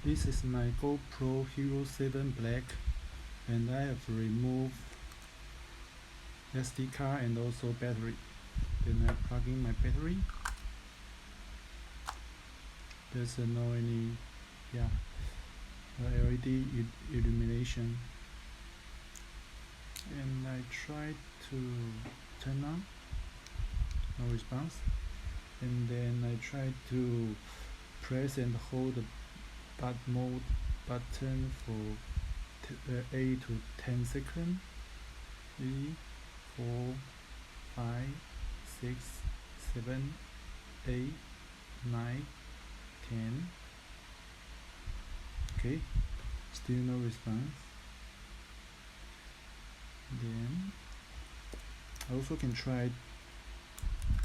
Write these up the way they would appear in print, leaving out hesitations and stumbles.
This is my GoPro Hero 7 Black, and I have removed SD card and also battery. Then I plug in my battery. There's no any LED illumination, and I try to turn on, no response. And then I try to press and hold the mode button for 8 to 10 seconds. 3, 4, 5, 6, 7, 8, 9, 10. Okay, still no response. Then I also can try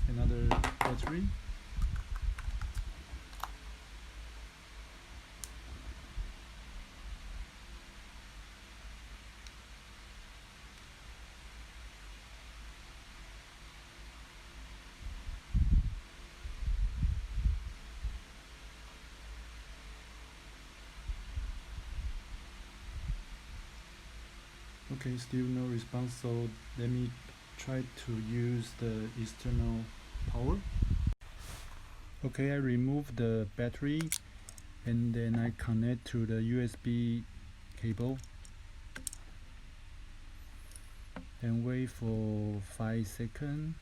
another battery. Okay, still no response, so let me try to use the external power. Okay, I remove the battery and then I connect to the USB cable and wait for 5 seconds,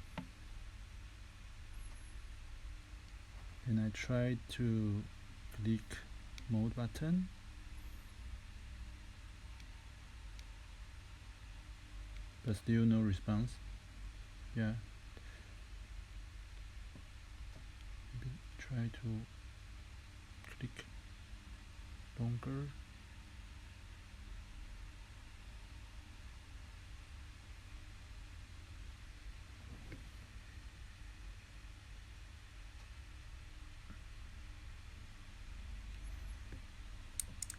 and I try to click mode button. But still no response. Yeah. Maybe try to click longer.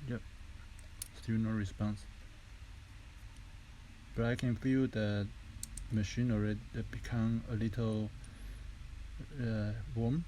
Yep. Still no response. But I can feel the machine already become a little warm.